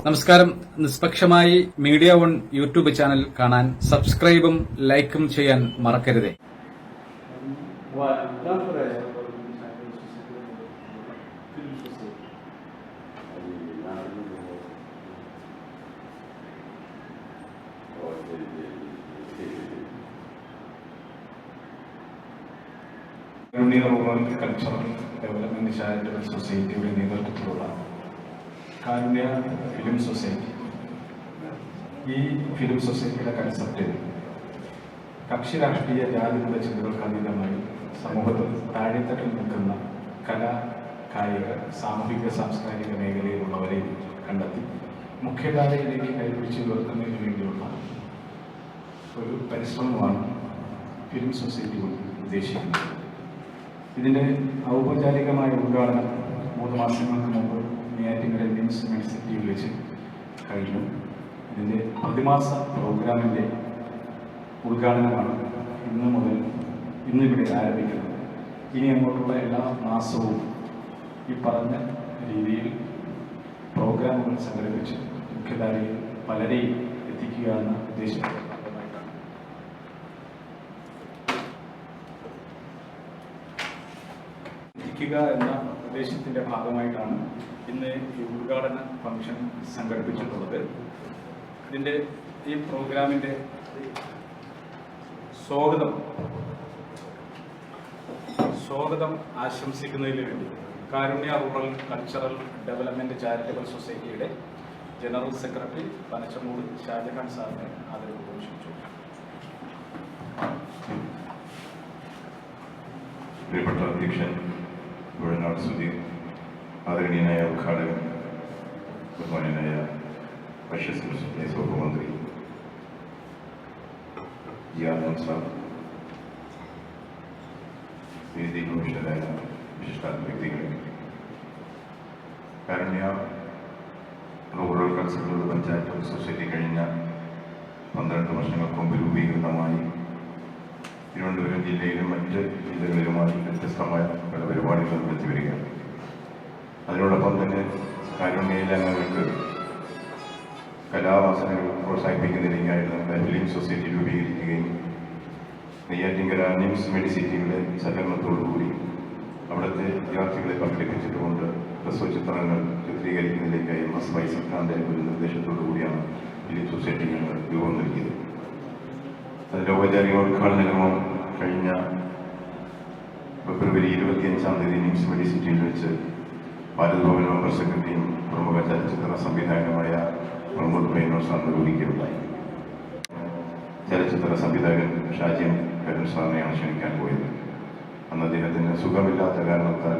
നമസ്കാരം. നിഷ്പക്ഷമായി media one YouTube channel കാണാൻ സബ്സ്ക്രൈബും ലൈക്കും ചെയ്യാൻ മറക്കരുതേ. റൂറൽ കൾച്ചറൽ ഡെവലപ്മെന്റ് ചാരിറ്റബിൾ സൊസൈറ്റിയുടെ നേതൃത്വത്തിലുള്ള കാരുണ്യ ഫിലിം സൊസൈറ്റി. ഈ ഫിലിം സൊസൈറ്റിയുടെ കൺസെപ്റ്റ് കക്ഷി രാഷ്ട്രീയ ജാതിയുടെ ചിന്തകൾക്ക് അതീതമായി സമൂഹത്തിൽ താഴെത്തട്ടിൽ നിൽക്കുന്ന കലാ, കായിക, സാമൂഹിക, സാംസ്കാരിക മേഖലയിലുള്ളവരെ കണ്ടെത്തി മുഖ്യധാരയിലേക്ക് കൈപിടിച്ച് ഉയർത്തുന്നതിന് വേണ്ടിയുള്ള ഒരു പരിശ്രമമാണ് ഫിലിം സൊസൈറ്റി ഉദ്ദേശിക്കുന്നത്. ഇതിൻ്റെ ഔപചാരികമായ ഉദ്ഘാടനം 3 മാസങ്ങൾക്ക് മുമ്പ് നെയ്യാറ്റിൻകര മിംസ് മെഡിസിറ്റിയിൽ വെച്ച് കഴിഞ്ഞു. ഇതിൻ്റെ പ്രതിമാസ പ്രോഗ്രാമിൻ്റെ ഉദ്ഘാടനമാണ് ഇന്നിവിടെ ആരംഭിക്കുന്നത്. ഇനി അങ്ങോട്ടുള്ള എല്ലാ മാസവും ഈ പറഞ്ഞ രീതിയിൽ പ്രോഗ്രാമുകൾ സംഘടിപ്പിച്ച് മുഖ്യധാരയിൽ പലരെയും എത്തിക്കുക എന്ന ഉദ്ദേശം എന്ന ഉദ്ദേശത്തിൻ്റെ ഭാഗമായിട്ടാണ് ഇന്ന് ഈ ഉദ്ഘാടന ഫംഗ്ഷൻ സംഘടിപ്പിച്ചിട്ടുള്ളത്. ഇതിൻ്റെ ഈ പ്രോഗ്രാമിൻ്റെ സ്വാഗതം ആശംസിക്കുന്നതിന് വേണ്ടി കാരുണ്യ റൂറൽ കൾച്ചറൽ ഡെവലപ്മെന്റ് ചാരിറ്റബിൾ സൊസൈറ്റിയുടെ ജനറൽ സെക്രട്ടറി പനച്ചമൂട് ഷാജഹാൻ സാറിനെ ആദരവ് ഘോഷിച്ചു. പ്രിയപ്പെട്ട അധ്യക്ഷൻ ഉഴനാട് സുധീർ, ആദരണീയനായ ഉദ്ഘാടകൻ, ബഹുമാന്യനായ ഭക്ഷ്യസുരക്ഷാ ജിയാദൻ സാർ, വേദി കമ്മീഷണറായ വിശിഷ്ടാന്ത വ്യക്തികളെ, കാരുണ്യ റൂറൽ കൾച്ചറൽ പഞ്ചായത്ത് സൊസൈറ്റി കഴിഞ്ഞ 12 വർഷങ്ങൾക്ക് മുമ്പ് രൂപീകൃതമായി തിരുവനന്തപുരം ജില്ലയിലും മറ്റ് ജില്ലകളിലുമായി വ്യത്യസ്തമായ പല പരിപാടികൾ നടത്തി വരികയാണ്. അതിനോടൊപ്പം തന്നെ കാരുണ്യയിലെ അംഗങ്ങൾക്ക് കലാവാസനകൾ പ്രോത്സാഹിപ്പിക്കുന്നതിനായിട്ട് നമ്മുടെ ഫിലിം സൊസൈറ്റി രൂപീകരിക്കുകയും നെയ്യാറ്റിൻകര മിംസ് മെഡിസിറ്റിയുടെ സഹകരണത്തോടുകൂടി അവിടുത്തെ വിദ്യാർത്ഥികളെ പങ്കെടുപ്പിച്ചിട്ടുകൊണ്ട് ഹ്രസ്വചിത്രങ്ങൾ ചിത്രീകരിക്കുന്നതിലേക്കായി MS ഫൈസൽ ഖാന്റെ ഒരു നിർദ്ദേശത്തോടു കൂടിയാണ് ഫിലിം സൊസൈറ്റി ഞങ്ങൾ രൂപം നൽകിയത്. അതിൻ്റെ ഔപചാരിക ഉദ്ഘാടനവും കഴിഞ്ഞ ഫെബ്രുവരി 25-ാം തീയതി മിംസ് മെഡിസിറ്റിയിൽ വെച്ച് ഭാരത് ഭവൻ മെമ്പർ സെക്രട്ടറിയും പ്രമുഖ ചലച്ചിത്ര സംവിധായകനുമായ പ്രമോദ് പയ്യന്നൂർ സാർ നിർവഹിക്കുകയുണ്ടായി. ചലച്ചിത്ര സംവിധായകൻ ഷാജി കരുൺ സാറിനെയാണ് ക്ഷണിക്കാൻ പോയത്. അന്ന് അദ്ദേഹത്തിന് സുഖമില്ലാത്ത കാരണത്താൽ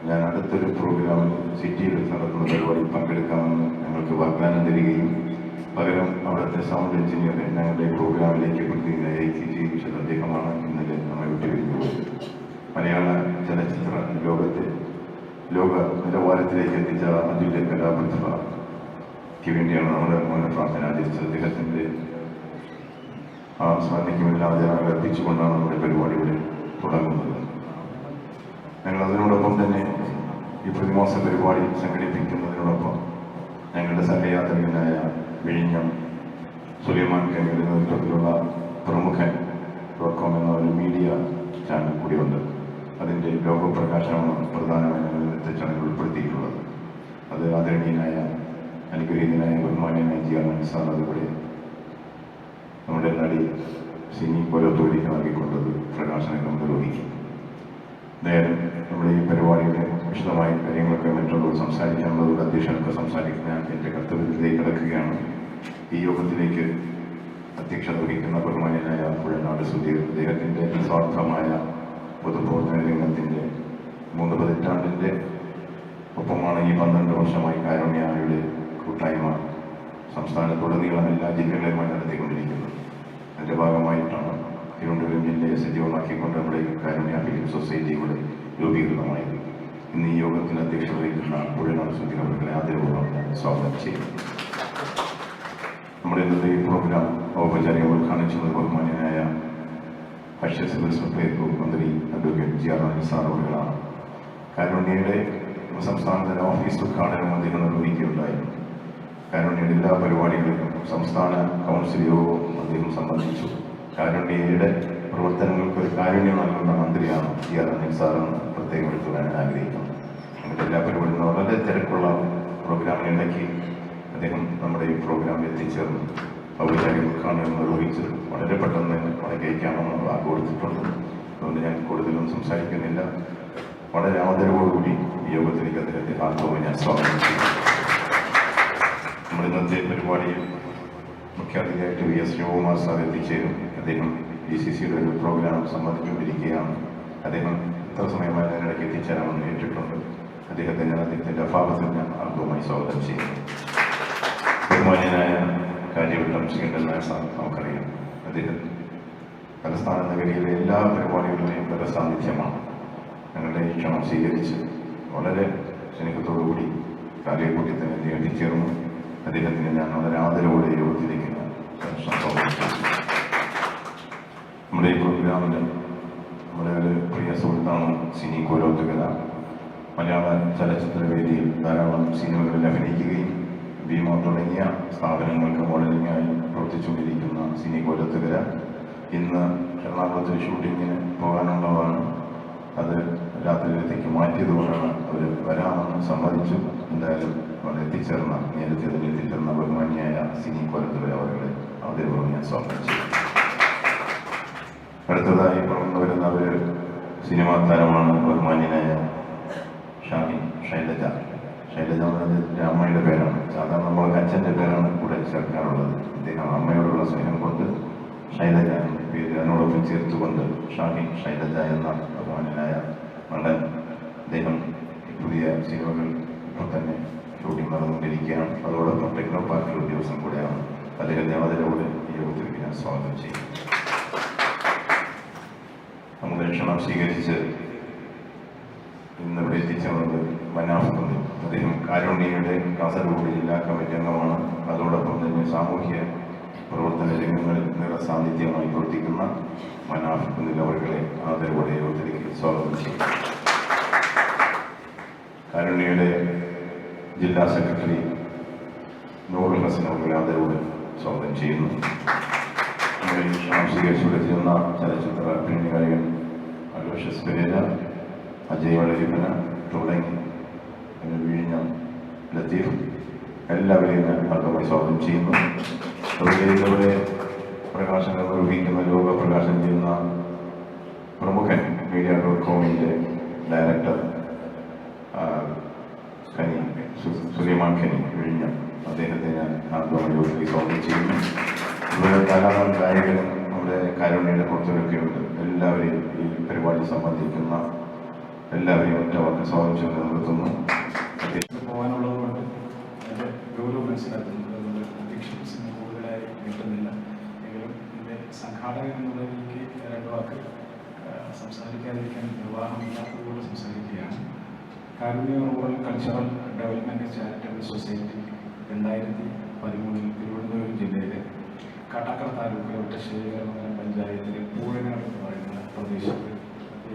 ഞാൻ അടുത്തൊരു പ്രോഗ്രാമിൽ സിറ്റിയിൽ നടത്തുന്ന പരിപാടിയിൽ പങ്കെടുക്കാമെന്ന് ഞങ്ങൾക്ക് വാഗ്ദാനം തരികയും പകരം അവിടുത്തെ സൗണ്ട് എഞ്ചിനീയറെ ഞങ്ങളുടെ പ്രോഗ്രാമിലേക്ക് പ്രത്യേകിച്ച് അദ്ദേഹമാണ് ഇന്നലെ നമ്മെ വിട്ടുപിരിഞ്ഞത്. മലയാള ചലച്ചിത്ര ലോകത്തെ ലോക നിലവാരത്തിലേക്ക് എത്തിച്ച അതുല്യ കലാപ്രതിഭയ്ക്ക് വേണ്ടിയാണ് നമ്മുടെ മോനെ പ്രാർത്ഥന ആചരിച്ചത്. അദ്ദേഹത്തിൻ്റെ ആ സ്മരണയ്ക്കുമില്ലാതെ അർപ്പിച്ചുകൊണ്ടാണ് നമ്മുടെ പരിപാടി ഇവിടെ തുടങ്ങുന്നത്. ഞങ്ങൾ അതിനോടൊപ്പം തന്നെ ഈ പ്രതിമാസ പരിപാടി സംഘടിപ്പിക്കുന്നതിനോടൊപ്പം ഞങ്ങളുടെ സഹയാത്രികനായ വിഴിഞ്ഞം സുലൈമാൻ ഖനിയുടെ നേതൃത്വത്തിലുള്ള പ്രമുഖൻ .com എന്ന ഒരു മീഡിയ ചാനൽ കൂടിയുണ്ട്. അതിൻ്റെ ലോകപ്രകാശനമാണ് പ്രധാനമായും ഞങ്ങൾ ഇന്നത്തെ ചടങ്ങിൽ ഉൾപ്പെടുത്തിയിട്ടുള്ളത്. അത് ആദരണീയനായ അനുഗ്രഹീതനായ ബഹുമാന്യനായ ജിയാദൻ സാർ അതുകൂടെ നമ്മുടെ നടി സിനി കൊലത്തോരിക്ക് നൽകിക്കൊണ്ടത് പ്രകാശനം നിർവഹിക്കും. നേരം നമ്മുടെ ഈ പരിപാടിയുടെ വിശദമായ കാര്യങ്ങളൊക്കെ മറ്റുള്ളവർ സംസാരിക്കാനുള്ളത് അധ്യക്ഷനൊക്കെ സംസാരിക്കുന്ന എൻ്റെ കർത്തവ്യത്തിലേക്ക് കിടക്കുകയാണ്. ഈ യോഗത്തിലേക്ക് അധ്യക്ഷത വഹിക്കുന്ന ബഹുമാന്യനായ ഉഴനാട് സുധീർ, അദ്ദേഹത്തിൻ്റെ നിസ്വാർത്ഥമായ പൊതുപ്രവർത്തന രംഗത്തിൻ്റെ 3 പതിറ്റാണ്ടിൻ്റെ ഒപ്പമാണ് ഈ 12 വർഷമായി കാരുണ്യയുടെ കൂട്ടായ്മ സംസ്ഥാനത്തുടനീളം എല്ലാ ജില്ലകളിലുമായി നടത്തിക്കൊണ്ടിരിക്കുന്നത്. അതിൻ്റെ ഭാഗമായിട്ടാണ് തിരുവനന്തപുരം ജില്ലയെ സജീവമാക്കിക്കൊണ്ട് നമ്മുടെ കാരുണ്യ ഫിലിം സൊസൈറ്റി ഇവിടെ രൂപീകൃതമായത്. ഇന്ന് ഈ യോഗത്തിൽ അധ്യക്ഷത വഹിക്കുന്ന ഉഴനാട് സുധീർ അവരുടെ ആദരവോടെ സ്വാഗതം ചെയ്യുന്നു. നമ്മുടെ ഇന്നത്തെ ഈ പ്രോഗ്രാം ഔപചാരിക ഉദ്ഘാടനം ബഹുമാന്യനായ ഭക്ഷ്യ സിവിൽ സപ്ലൈ മന്ത്രി അഡ്വക്കേറ്റ് ജിയാദൻ സാർ അവர்களാണ്. കാരുണ്യയുടെ സംസ്ഥാനതല ഓഫീസ് ഉദ്ഘാടനം അദ്ദേഹം നിർവഹിക്കുകയുണ്ടായിരുന്നു. കാരുണ്യയുടെ എല്ലാ പരിപാടികളിലും സംസ്ഥാന കൗൺസിൽ യോഗവും അദ്ദേഹം സംബന്ധിച്ചു. കാരുണ്യയുടെ പ്രവർത്തനങ്ങൾക്ക് ഒരു കാരുണ്യം നൽകുന്ന മന്ത്രിയാണ് അനിൽ സാറെന്ന് പ്രത്യേകം എടുത്തു പറയാൻ ആഗ്രഹിക്കുന്നു. നമ്മുടെ എല്ലാ പരിപാടികളും വളരെ തിരക്കുള്ള പ്രോഗ്രാമിനിടയ്ക്ക് അദ്ദേഹം നമ്മുടെ ഈ പ്രോഗ്രാമിൽ എത്തിച്ചേർന്നു ഔപചാരിക ഉദ്ഘാടനം നിർവഹിച്ച് വളരെ പെട്ടെന്ന് തന്നെ കഴിക്കാമെന്ന് വാക്ക് കൊടുത്തിട്ടുണ്ട്. അതുകൊണ്ട് ഞാൻ കൂടുതലും സംസാരിക്കുന്നില്ല. വളരെ ആദരവോടുകൂടി ഈ യോഗത്തിലേക്ക് അദ്ദേഹത്തെ ആർത്തവമായി ഞാൻ സ്വാഗതം ചെയ്യുന്നു. നമ്മുടെ ഇന്നത്തെ പരിപാടിയിൽ മുഖ്യാതിഥിയായിട്ട് VS ശിവകുമാർ സാർ എത്തിച്ചേരും. അദ്ദേഹം DCCയുടെ ഒരു പ്രോഗ്രാം സംബന്ധിച്ചുകൊണ്ടിരിക്കുകയാണ്. അദ്ദേഹം ഇത്ര സമയമായി അതിനിടയ്ക്ക് എത്തിച്ചേരാമെന്ന് ഏറ്റിട്ടുണ്ട്. അദ്ദേഹത്തിൻ്റെ അഭാവത്തിൽ ഞാൻ ആർത്തവമായി സ്വാഗതം ചെയ്യുന്നു. ബഹുമാന്യനായ കാര്യവട്ടം ശ്രീകണ്ഠൻ നായർ സാർ നമുക്കറിയാം. അദ്ദേഹം തലസ്ഥാന നഗരിയിലെ എല്ലാ പരിപാടികളിലെയും സാന്നിധ്യമാണ്. ഞങ്ങളുടെ ഈ ക്ഷണം സ്വീകരിച്ച് വളരെ സ്നേഹത്തോടുകൂടി കാലയെക്കൂട്ടി തന്നെ അദ്ദേഹം എത്തിച്ചേർന്നു. അദ്ദേഹത്തിന് ഞാൻ വളരെ ആദരവോടെ യോഗത്തിലേക്ക് നമ്മുടെ ഈ പ്രോഗ്രാമിൽ നമ്മുടെ ഒരു പ്രിയ സുഹൃത്താണ് സിനി കോലോത്തുകല. മലയാള ചലച്ചിത്രവേദിയിൽ ധാരാളം സിനിമകളിൽ അഭിനയിക്കുകയും ഭീമോ തുടങ്ങിയ സ്ഥാപനങ്ങൾക്ക് മോഡലിംഗായി പ്രവർത്തിച്ചുകൊണ്ടിരിക്കുന്ന സിനി കോലോത്തുകല ഇന്ന് എറണാകുളത്ത് ഷൂട്ടിങ്ങിന് പോകാനുള്ളതാണ്. അത് രാത്രിയിലേക്ക് മാറ്റിയതുകൊണ്ടാണ് അവർ വരാമെന്ന് സമ്മതിച്ചു. എന്തായാലും അവിടെ എത്തിച്ചേർന്ന നേരത്തെ അതിൽ എത്തിച്ചേർന്ന ബഹുമാന്യായ സിനി കോലോത്തുകല അവരുടെ ആദരവും ഞാൻ സ്വാഗതം ചെയ്തു. അടുത്തതായി വളർന്നു വരുന്ന ഒരു സിനിമാ താരമാണ് ബഹുമാന്യനായ ശൈലജ. ശൈലജ എന്നത് അമ്മയുടെ പേരാണ്. സാധാരണ നമ്മൾക്ക് അച്ഛൻ്റെ പേരാണ് കൂടെ ചേർക്കാറുള്ളത്. അദ്ദേഹം അമ്മയോടുള്ള സ്നേഹം കൊണ്ട് ശൈലജ എന്ന പേര് അതിനോടൊപ്പം ചേർത്തുകൊണ്ട് ശൈലജ എന്ന ബഹുമാന്യനായ നടൻ. അദ്ദേഹം പുതിയ സിനിമകൾ ഇപ്പോൾ തന്നെ ഷൂട്ടിംഗ് നടന്നുകൊണ്ടിരിക്കുകയാണ്. അതോടൊപ്പം ടെക്നോ പാർക്കിൽ ഉദ്യോഗസ്ഥൻ കൂടെയാണ്. അദ്ദേഹത്തെ ആദരവോടെ ഈ യോഗത്തിലേക്ക് ഞാൻ സ്വാഗതം ചെയ്യും. നമ്മുടെ ക്ഷണം സ്വീകരിച്ച് ഇന്നിവിടെ എത്തിച്ചേർന്നത് മനാഫ്. അദ്ദേഹം കാരുണ്യയുടെ കാസർഗോഡ് ജില്ലാ കമ്മിറ്റി അംഗമാണ്. അതോടൊപ്പം തന്നെ സാമൂഹ്യ പ്രവർത്തന രംഗങ്ങളിൽ നിറസാന്നിധ്യമായി പ്രവർത്തിക്കുന്ന മനാഫ് എന്നിവരെ ആദരവോടെ യോഗത്തിലേക്ക് സ്വാഗതം ചെയ്യും. കാരുണ്യയുടെ ജില്ലാ സെക്രട്ടറി നൂറുൽ ഹസനെ ആദരവോടെ സ്വാഗതം ചെയ്യുന്നു. നമ്മുടെ ഈ ക്ഷണം സ്വീകരിച്ചുകൊണ്ട് ചെയ്യുന്ന ചലച്ചിത്ര അഭിനയകാരൻ അലോഷ്യസ് പെരേര, അജയ് വളരിപ്പന തുടങ്ങി വിഴിഞ്ഞം ലത്തീഫ് എല്ലാവരെയും ഞാൻ ഭാഗമായി സ്വാഗതം ചെയ്യുന്നു. അതുപോലെ പ്രകാശനം നിർവഹിക്കുന്ന ലോക പ്രകാശനം ചെയ്യുന്ന പ്രമുഖൻ media.comന്റെ ഡയറക്ടർ സുലൈമാൻ ഖനി വിഴിഞ്ഞം, അദ്ദേഹത്തെ ഞാൻ യോഗത്തിൽ സ്വാഗതം ചെയ്യുന്നു. അതുപോലെ ധാരാളം ഗായകരും നമ്മുടെ കാരുണ്യയുടെ പുറത്തുവരൊക്കെയുണ്ട്. എല്ലാവരെയും ഈ പരിപാടി സംബന്ധിക്കുന്ന എല്ലാവരെയും ഒറ്റവാക്കിൽ സ്വാഗതം ചെയ്ത് നിർത്തുന്നു. പോകാനുള്ളത് കൊണ്ട് എൻ്റെ ഗൗരവം മനസ്സിലാക്കുന്നുണ്ട്. അതുകൊണ്ട് അധ്യക്ഷൻസിന് കൂടുതലായി കിട്ടുന്നില്ല. എങ്കിലും എൻ്റെ സംഘാടകൻ എന്നുള്ള എനിക്ക് രണ്ട് വാക്ക് സംസാരിക്കാതിരിക്കാൻ നിർവാഹമില്ലാത്തതുകൊണ്ട് സംസാരിക്കുകയാണ്. Karunya rural cultural development charitable society 2013 Thiruvananthapuram ജില്ലയിലെ കാട്ടാക്കട താലൂക്കിലെ ഒറ്റശ്ശേരിമംഗലം പഞ്ചായത്തിലെ പൂഴനാട് എന്ന് പറയുന്ന പ്രദേശത്ത്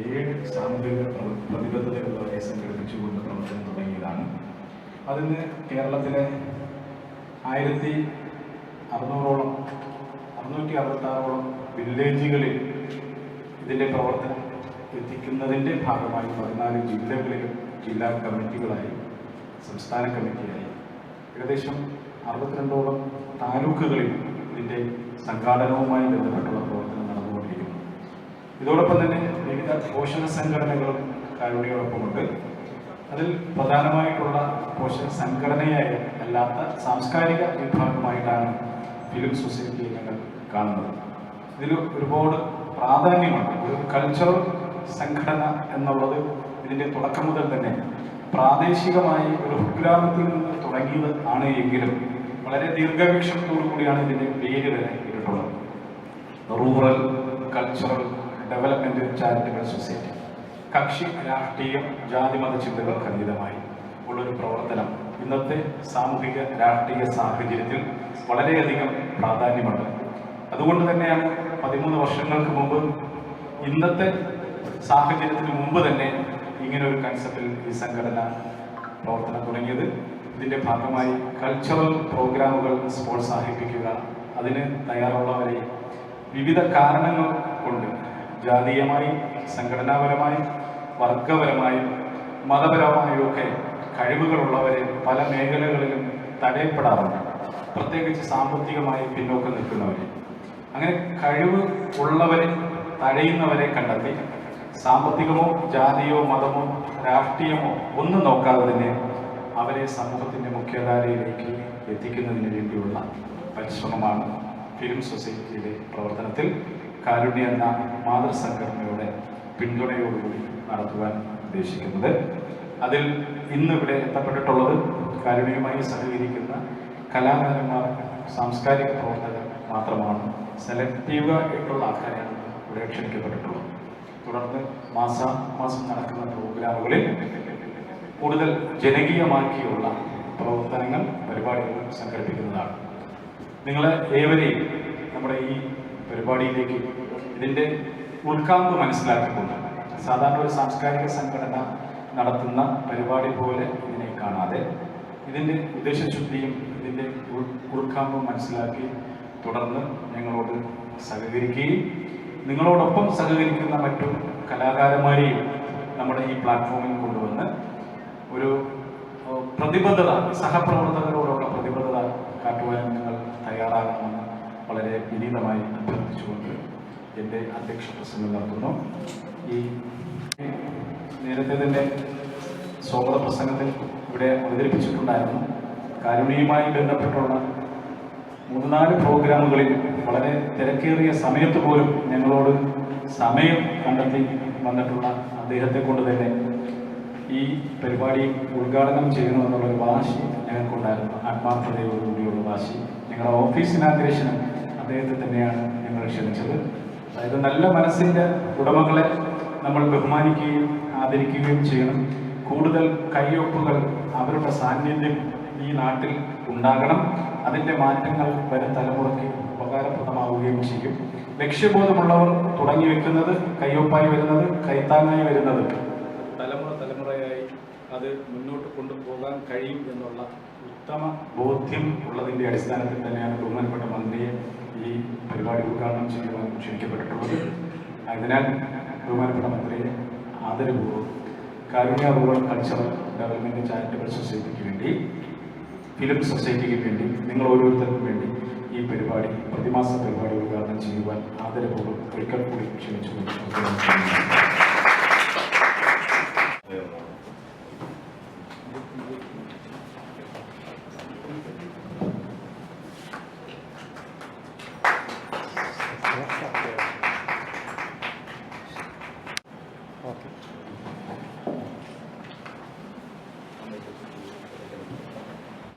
7 സാമൂഹിക പ്രതിബദ്ധതയുള്ളവരെ സംഘടിപ്പിച്ചുകൊണ്ട് പ്രവർത്തനം തുടങ്ങിയതാണ്. അതിന് കേരളത്തിലെ 666ഓളം വില്ലേജുകളിൽ ഇതിൻ്റെ പ്രവർത്തനം എത്തിക്കുന്നതിൻ്റെ ഭാഗമായി 14 ജില്ലകളിലും ജില്ലാ കമ്മിറ്റികളായി സംസ്ഥാന കമ്മിറ്റിയായി ഏകദേശം 62ഓളം താലൂക്കുകളിൽ ഇതിൻ്റെ സംഘാടനവുമായി ബന്ധപ്പെട്ടുള്ള പ്രവർത്തനം നടന്നുകൊണ്ടിരിക്കുന്നു. ഇതോടൊപ്പം തന്നെ വിവിധ പോഷക സംഘടനകളും കാരുണ്യയോടൊപ്പമുണ്ട്. അതിൽ പ്രധാനമായിട്ടുള്ള പോഷക സംഘടനയായ അല്ലാത്ത സാംസ്കാരിക വിഭാഗമായിട്ടാണ് ഫിലിം സൊസൈറ്റി ഞങ്ങൾ കാണുന്നത്. ഇതിൽ ഒരുപാട് പ്രാധാന്യമുണ്ട്. ഒരു കൾച്ചറൽ സംഘടന എന്നുള്ളത് ഇതിൻ്റെ തുടക്കം മുതൽ തന്നെ പ്രാദേശികമായി ഒരു കുഗ്രാമത്തിൽ നിന്ന് തുടങ്ങിയത് ആണ് എങ്കിലും വളരെ ദീർഘവീക്ഷണത്തോടു കൂടിയാണ് ഇതിൻ്റെ പേര് വരെ ഇട്ടിട്ടുള്ളത്. Rural cultural development charitable society. കക്ഷി രാഷ്ട്രീയം ജാതിമത ചിന്തകൾക്ക് അതീതമായി ഉള്ളൊരു പ്രവർത്തനം ഇന്നത്തെ സാമൂഹിക രാഷ്ട്രീയ സാഹചര്യത്തിൽ വളരെയധികം പ്രാധാന്യമുണ്ട്. അതുകൊണ്ട് തന്നെയാണ് 13 വർഷങ്ങൾക്ക് മുമ്പ് ഇന്നത്തെ സാഹചര്യത്തിന് മുമ്പ് തന്നെ ഇങ്ങനൊരു കൺസെപ്റ്റിൽ ഈ സംഘടന പ്രവർത്തനം തുടങ്ങിയത്. ഇതിൻ്റെ ഭാഗമായി കൾച്ചറൽ പ്രോഗ്രാമുകൾ പ്രോത്സാഹിപ്പിക്കുക, അതിന് തയ്യാറുള്ളവരെ വിവിധ കാരണങ്ങൾ കൊണ്ട് ജാതീയമായും സംഘടനാപരമായും വർഗപരമായും മതപരമായുമൊക്കെ കഴിവുകളുള്ളവരെ പല മേഖലകളിലും തടയപ്പെടാറുണ്ട്, പ്രത്യേകിച്ച് സാമ്പത്തികമായി പിന്നോക്കം നിൽക്കുന്നവരെ. അങ്ങനെ കഴിവ് ഉള്ളവരെ തടയുന്നവരെ കണ്ടെത്തി സാമ്പത്തികമോ ജാതിയോ മതമോ രാഷ്ട്രീയമോ ഒന്നും നോക്കാതെ തന്നെ അവരെ സമൂഹത്തിൻ്റെ മുഖ്യധാരയിലേക്ക് എത്തിക്കുന്നതിന് വേണ്ടിയുള്ള പരിശ്രമമാണ് ഫിലിം സൊസൈറ്റിയുടെ പ്രവർത്തനത്തിൽ കാരുണ്യ എന്ന മാതൃസംഘടനയുടെ പിന്തുണയോടുകൂടി നടത്തുവാൻ ഉദ്ദേശിക്കുന്നത്. അതിൽ ഇന്നിവിടെ എത്തപ്പെട്ടിട്ടുള്ളത് കാരുണ്യവുമായി സഹകരിക്കുന്ന കലാകാരന്മാർ, സാംസ്കാരിക പ്രവർത്തകർ മാത്രമാണ്. സെലക്റ്റീവ് ആയിട്ടുള്ള ആൾക്കാരാണ് ഇവിടെ ക്ഷണിക്കപ്പെട്ടിട്ടുള്ളത്. തുടർന്ന് മാസം നടക്കുന്ന പ്രോഗ്രാമുകളിൽ കൂടുതൽ ജനകീയമാക്കിയുള്ള പ്രവർത്തനങ്ങൾ, പരിപാടികൾ സംഘടിപ്പിക്കുന്നതാണ്. നിങ്ങളെ ഏവരെയും നമ്മുടെ ഈ പരിപാടിയിലേക്ക് ഇതിൻ്റെ ഉൾക്കാമ്പ് മനസ്സിലാക്കിക്കൊണ്ട്, സാധാരണ ഒരു സാംസ്കാരിക സംഘടന നടത്തുന്ന പരിപാടി പോലെ ഇതിനെ കാണാതെ ഇതിൻ്റെ ഉദ്ദേശശുദ്ധിയും ഇതിൻ്റെ ഉൾക്കാമ്പും മനസ്സിലാക്കി തുടർന്ന് ഞങ്ങളോട് സഹകരിക്കുകയും നിങ്ങളോടൊപ്പം സഹകരിക്കുന്ന മറ്റു കലാകാരന്മാരെയും നമ്മുടെ ഈ പ്ലാറ്റ്ഫോമിൽ കൊണ്ടുവന്ന് ഒരു പ്രതിബദ്ധത, സഹപ്രവർത്തകരോടുള്ള പ്രതിബദ്ധത കാട്ടുവാൻ നിങ്ങൾ തയ്യാറാകണമെന്ന് വളരെ വിനീതമായി അഭ്യർത്ഥിച്ചുകൊണ്ട് എൻ്റെ അധ്യക്ഷ പ്രസംഗം നടത്തുന്നു. ഈ നേരത്തെ തന്നെ സ്വാഗത പ്രസംഗത്തിൽ ഇവിടെ അവതരിപ്പിച്ചിട്ടുണ്ടായിരുന്നു. കാരുണ്യവുമായി ബന്ധപ്പെട്ടുള്ള 3-4 പ്രോഗ്രാമുകളിൽ വളരെ തിരക്കേറിയ സമയത്ത് പോലും ഞങ്ങളോട് സമയം കണ്ടെത്തി വന്നിട്ടുള്ള അദ്ദേഹത്തെ കൊണ്ട് തന്നെ ഈ പരിപാടി ഉദ്ഘാടനം ചെയ്യണമെന്നുള്ളൊരു വാശി ഞങ്ങൾക്കുണ്ടായിരുന്നു. ആത്മാർത്ഥതയോടുകൂടിയുള്ള വാശി. ഞങ്ങളുടെ ഓഫീസ് ഇനാഗ്രേഷനും അദ്ദേഹത്തെ തന്നെയാണ് ഞങ്ങൾ ക്ഷണിച്ചത്. അതായത് നല്ല മനസ്സിൻ്റെ ഉടമകളെ നമ്മൾ ബഹുമാനിക്കുകയും ആദരിക്കുകയും ചെയ്യണം. കൂടുതൽ കയ്യൊപ്പുകൾ, അവരുടെ സാന്നിധ്യം ഈ നാട്ടിൽ ഉണ്ടാകണം. അതിൻ്റെ മാറ്റങ്ങൾ വരും തലമുറയ്ക്ക് ഉപകാരപ്രദമാവുകയും ചെയ്യും. ലക്ഷ്യബോധമുള്ളവർ തുടങ്ങി വെക്കുന്നത്, കയ്യൊപ്പായി വരുന്നത്, കൈത്താങ്ങായി വരുന്നത് തലമുറയായി അത് മുന്നോട്ട് കൊണ്ടുപോകാൻ കഴിയും എന്നുള്ള ഉത്തമ ബോധ്യം ഉള്ളതിൻ്റെ അടിസ്ഥാനത്തിൽ തന്നെയാണ് ബഹുമാനപ്പെട്ട മന്ത്രിയെ ഈ പരിപാടി ഉദ്ഘാടനം ചെയ്യുവാൻ ക്ഷണിക്കപ്പെട്ടിട്ടുള്ളത്. അതിനാൽ ബഹുമാനപ്പെട്ട മന്ത്രിയെ ആദരപൂർവ്വം കാരുണ്യ റൂറൽ കൾച്ചറൽ ഡെവലപ്മെൻറ്റ് ചാരിറ്റബിൾ സൊസൈറ്റിക്ക് വേണ്ടി, ഫിലിം സൊസൈറ്റിക്ക് വേണ്ടി, നിങ്ങൾ ഓരോരുത്തർക്കും വേണ്ടി ഈ പരിപാടി, പ്രതിമാസ പരിപാടി ഉദ്ഘാടനം ചെയ്യുവാൻ ആദരപൂർവ്വം ഒരിക്കൽ കൂടി ക്ഷണിച്ചുകൊണ്ട്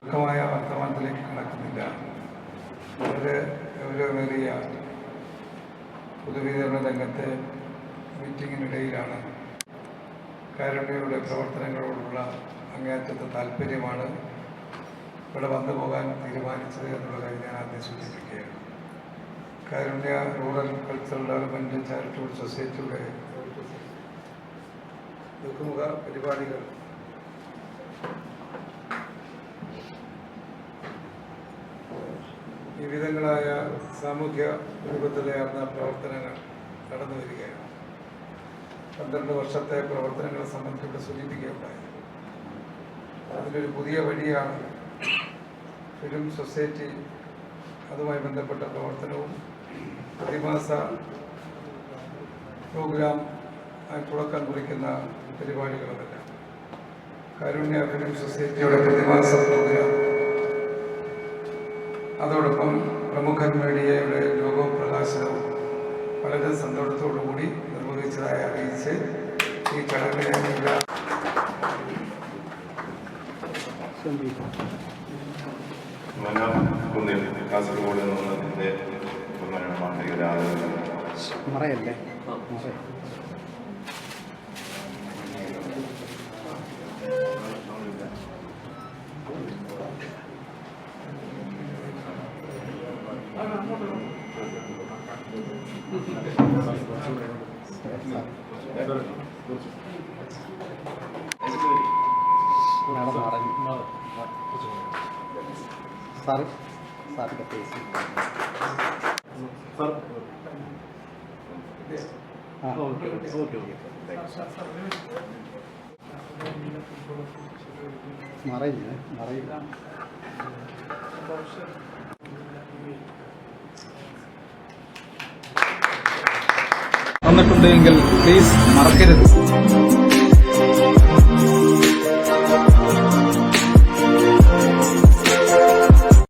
ദുഃഖമായ വർത്തമാനത്തിലേക്ക് കടക്കുന്നില്ല. വളരെ ഗൗരവമേറിയ പൊതുവിതരണ രംഗത്തെ മീറ്റിങ്ങിനിടയിലാണ് കാരുണ്യയുടെ പ്രവർത്തനങ്ങളോടുള്ള അങ്ങേയറ്റത്തെ താല്പര്യമാണ് ഇവിടെ വന്നു പോകാൻ തീരുമാനിച്ചത് എന്നുള്ള കാര്യം ഞാൻ ആദ്യം സൂചിപ്പിക്കുകയാണ്. കാരുണ്യ റൂറൽ കൾച്ചറൽ ഡെവലപ്മെൻറ്റ് ചാരിറ്റബിൾ സൊസൈറ്റിയുടെ ബഹുമുഖ പരിപാടികൾ വിവിധങ്ങളായ സാമൂഹ്യ പ്രതിബദ്ധതയാർന്ന പ്രവർത്തനങ്ങൾ നടന്നു വരികയാണ്. 12 വർഷത്തെ പ്രവർത്തനങ്ങളെ സംബന്ധിച്ച് സൂചിപ്പിക്കുകയുണ്ടായി. അതിലൊരു പുതിയ വഴിയാണ് ഫിലിം സൊസൈറ്റി, അതുമായി ബന്ധപ്പെട്ട പ്രവർത്തനവും പ്രതിമാസ പ്രോഗ്രാം തുടക്കം കുറിക്കുന്ന പരിപാടികളുമെല്ലാം. കാരുണ്യ ഫിലിം സൊസൈറ്റിയുടെ പ്രതിമാസ പ്രോഗ്രാം, അതോടൊപ്പം പ്രമുഖൻ മീഡിയയുടെ ലോഗോ പ്രകാശനവും വളരെ സന്തോഷത്തോടുകൂടി നിർവഹിച്ചതായി അറിയിച്ച് ഈ ചടങ്ങിനെ കാസർഗോഡ് എന്നതിൻ്റെ മറയല്ലേ വന്നിട്ടുണ്ടെങ്കിൽ പ്ലീസ് മറക്കരുത്.